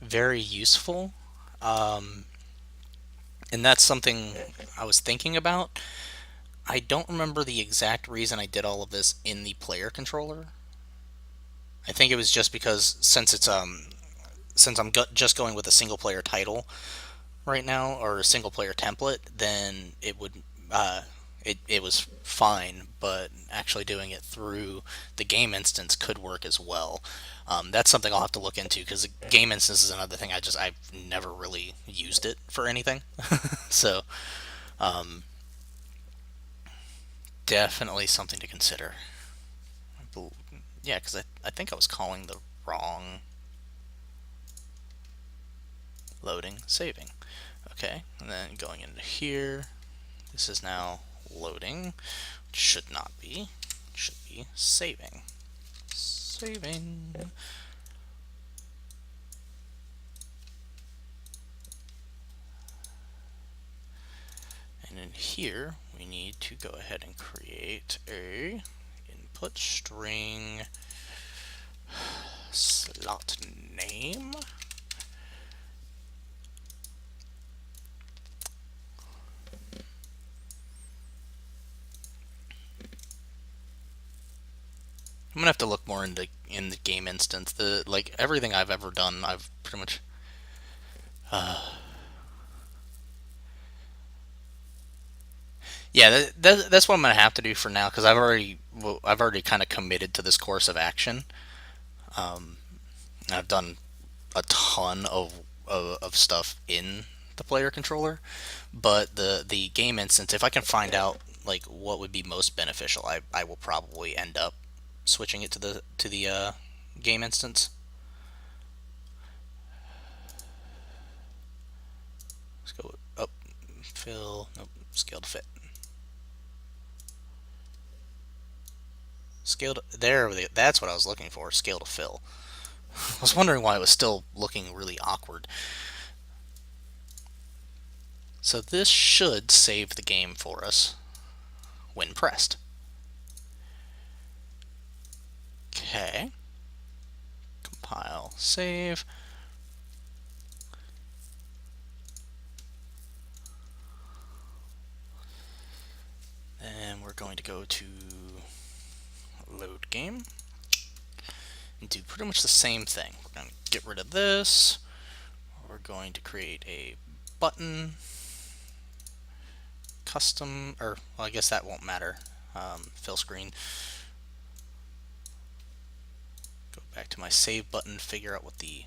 very useful. Um, and that's something I was thinking about. I don't remember the exact reason I did all of this in the player controller. I think it was just because since I'm just going with a single player title right now or a single player template, then uh, it was fine. But actually doing it through the game instance could work as well. That's something I'll have to look into because the game instance is another thing I've never really used it for anything. So definitely something to consider. Yeah, because I think I was calling the wrong loading saving. Okay, and then going into here, this is now loading. Should not be. Should be saving. Saving. And in here, we need to go ahead and create a input string slot name. I'm gonna have to look more into in the game instance. The like everything I've ever done, I've pretty much yeah. That's what I'm gonna have to do for now because I've already kind of committed to this course of action. I've done a ton of stuff in the player controller, but the game instance, if I can find out like what would be most beneficial, I will probably end up switching it to the game instance. Let's go up, fill, nope, scale to fit, scale to there. That's what I was looking for, scale to fill. I was wondering why it was still looking really awkward. So this should save the game for us when pressed. Okay, compile, save. Then we're going to go to load game and do pretty much the same thing. We're going to get rid of this. We're going to create a button, custom, or well, I guess that won't matter. Fill screen. Go back to my save button, figure out what the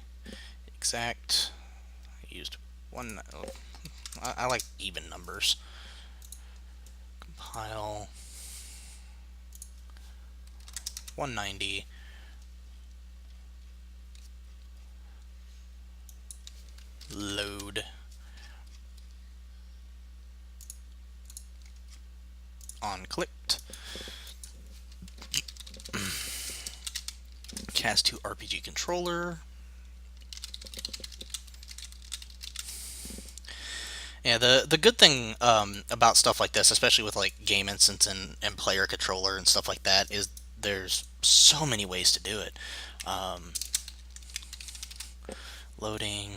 exact. I used one. I like even numbers. Compile 190. Load on clicked. Cast to RPG controller. Yeah, the good thing about stuff like this, especially with like game instance and player controller and stuff like that, is there's so many ways to do it. Um, Loading,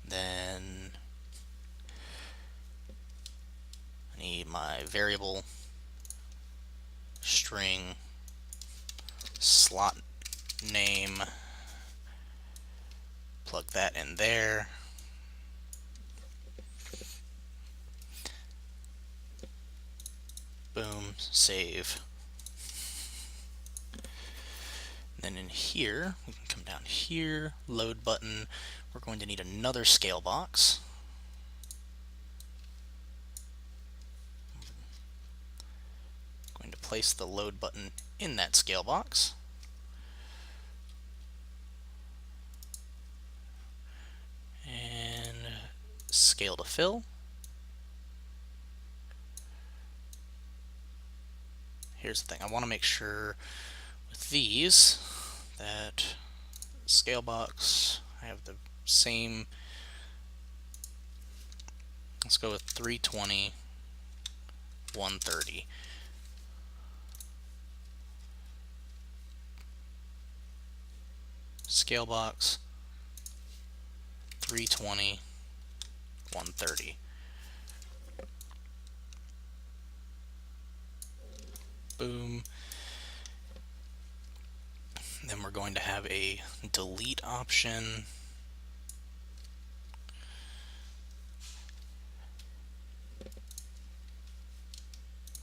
then I need my variable string slot name, plug that in there. Boom, save. Then in here, we can come down here, load button. We're going to need another scale box. Going to place the load button in that scale box. And scale to fill. Here's the thing, I want to make sure with these that scale box, I have the same, let's go with 320, 130. scale box 320 130. Boom. Then we're going to have a delete option.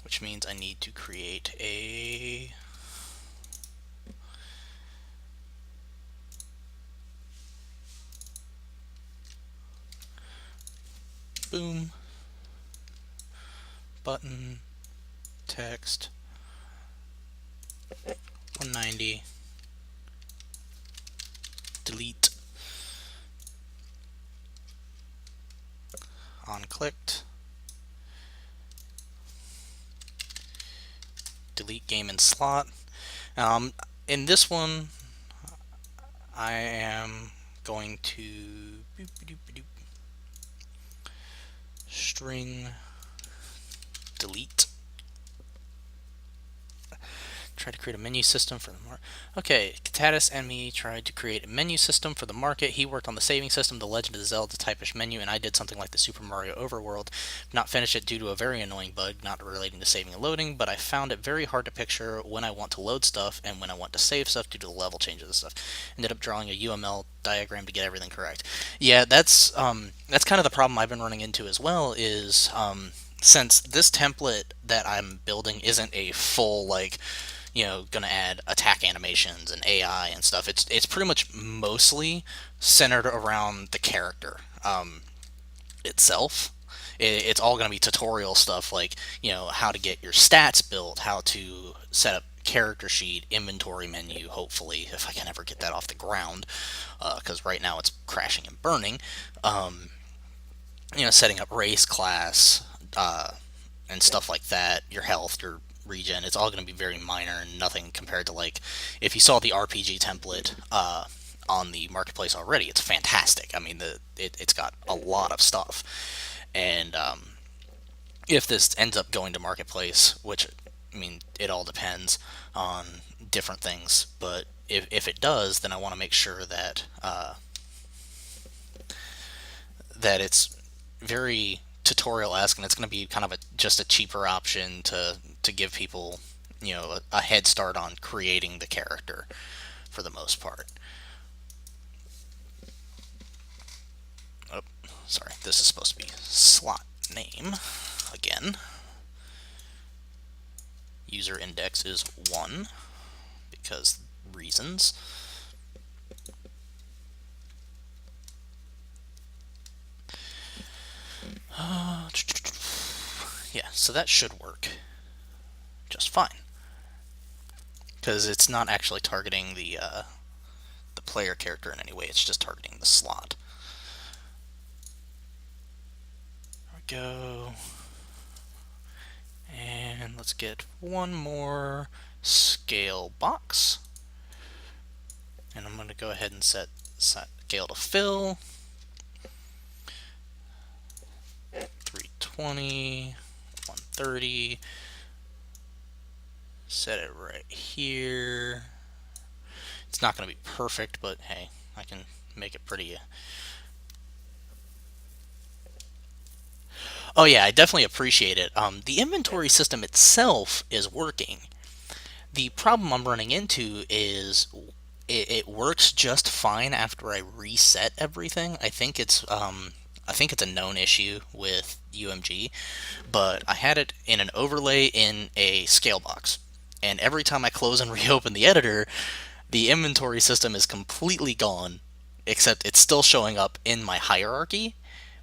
Which means I need to create a boom button text 190 delete on clicked delete game and slot. In this one I am going to string delete. Try to create a menu system for the market. Okay, Katatis and me tried to create a menu system for the market. He worked on the saving system, the Legend of Zelda type-ish menu, and I did something like the Super Mario Overworld. Not finished it due to a very annoying bug, not relating to saving and loading, but I found it very hard to picture when I want to load stuff and when I want to save stuff due to the level changes and stuff. Ended up drawing a UML diagram to get everything correct. Yeah, that's kind of the problem I've been running into as well. Is since this template that I'm building isn't a full going to add attack animations and AI and stuff. It's pretty much mostly centered around the character itself. It's all going to be tutorial stuff like how to get your stats built, how to set up character sheet, inventory menu. Hopefully, if I can ever get that off the ground, because right now it's crashing and burning. Setting up race, class, and stuff like that. Your health, your regen, it's all going to be very minor and nothing compared to if you saw the RPG template on the marketplace already, it's fantastic. I mean, it's got a lot of stuff, and if this ends up going to marketplace, which I mean, it all depends on different things, but if it does, then I want to make sure that that it's very tutorial-esque, and it's going to be kind of just a cheaper option to give people a head start on creating the character for the most part. Oh, sorry, this is supposed to be slot name again. User index is 1 because reasons. Yeah, so that should work just fine because it's not actually targeting the player character in any way. It's just targeting the slot. There we go. And let's get one more scale box. And I'm going to go ahead and set scale to fill. 320, 130. Set it right here. It's not going to be perfect, but hey, I can make it pretty. Oh yeah, I definitely appreciate it. The inventory system itself is working. The problem I'm running into is it works just fine after I reset everything. I think it's a known issue with UMG, but I had it in an overlay in a scale box, and every time I close and reopen the editor, the inventory system is completely gone, except it's still showing up in my hierarchy,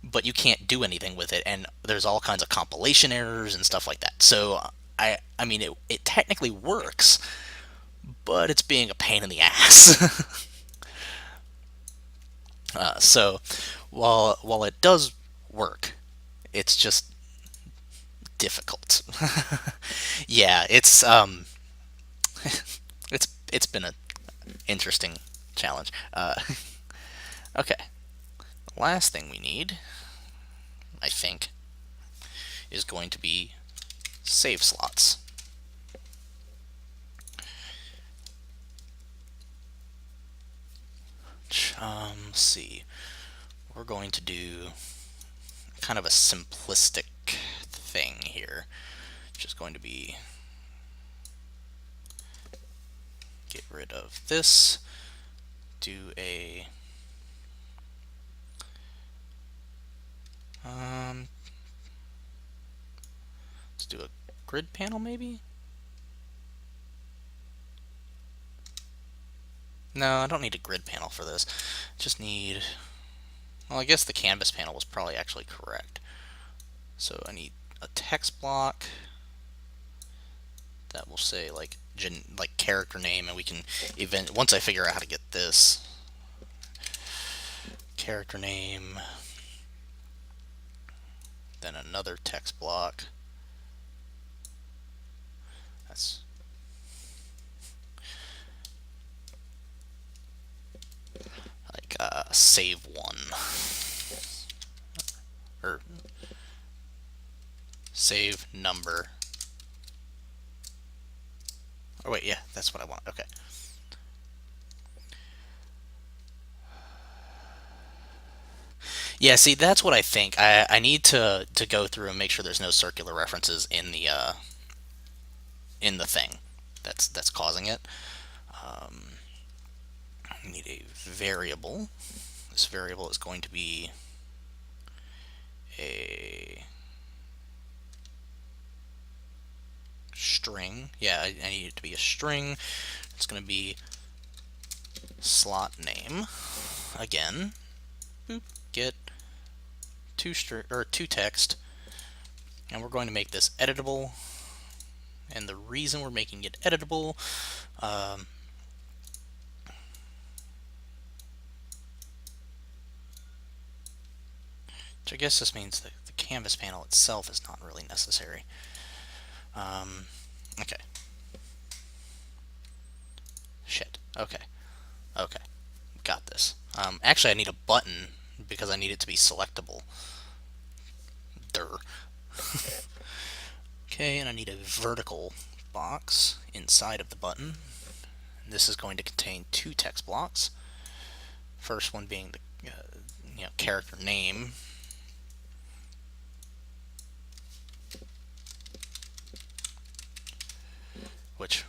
but you can't do anything with it, and there's all kinds of compilation errors and stuff like that. So I mean, it technically works, but it's being a pain in the ass. So while it does work, it's just difficult. Yeah, it's been an interesting challenge. Okay, last thing we need, I think, is going to be save slots. Let's see. We're going to do kind of a simplistic thing here. Just going to be get rid of this, do a let's do a grid panel maybe. No, I don't need a grid panel for this. Just need, well, I guess the canvas panel was probably actually correct. So I need a text block that will say like character name, and we can once I figure out how to get this character name, then another text block. That's like save one or save number. Oh wait, yeah, that's what I want. Okay. Yeah, see, that's what I think. I need to go through and make sure there's no circular references in the thing that's causing it. I need a variable. This variable is going to be a string. Yeah, I need it to be a string. It's going to be slot name again. Boop, get two text, and we're going to make this editable. And the reason we're making it editable, which I guess this means that the canvas panel itself is not really necessary. Okay. Shit. Okay. Okay. Got this. Actually, I need a button because I need it to be selectable. Durr. Okay, and I need a vertical box inside of the button. This is going to contain two text blocks. First one being the character name. Which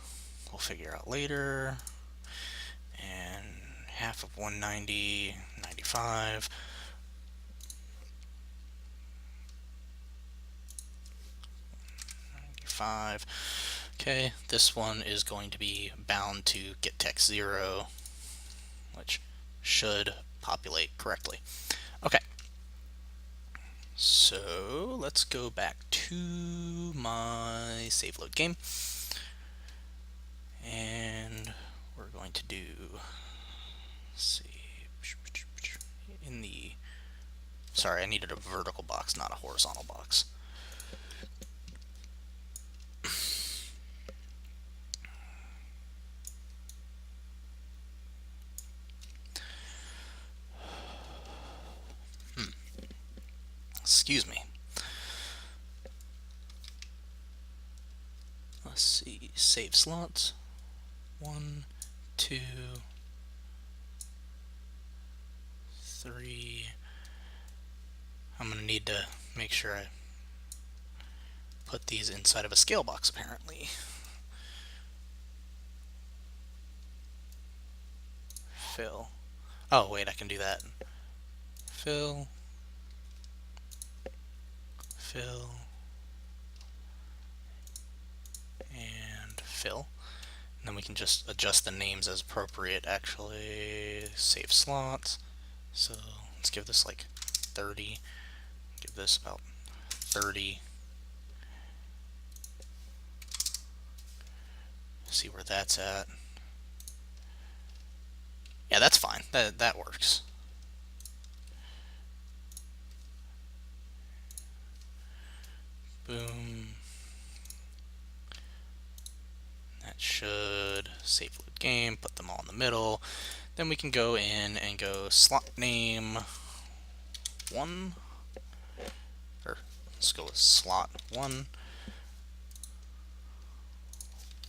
we'll figure out later. And half of 190, 95. Okay, this one is going to be bound to get text 0, which should populate correctly. Okay, so let's go back to my save load game, and we're going to do, let's see, in the, sorry, I needed a vertical box, not a horizontal box. Excuse me. Let's see, save slots. 1, 2, 3. I'm going to need to make sure I put these inside of a scale box, apparently. Fill. Oh, wait, I can do that. Fill. Fill. And fill. And then we can just adjust the names as appropriate, actually. Save slots. So let's give this like 30. Give this about 30. See where that's at. Yeah, that's fine. That works. Boom. That should save load game, put them all in the middle. Then we can go in and go slot name 1, or let's go with slot 1,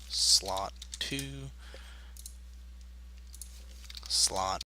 slot 2, slot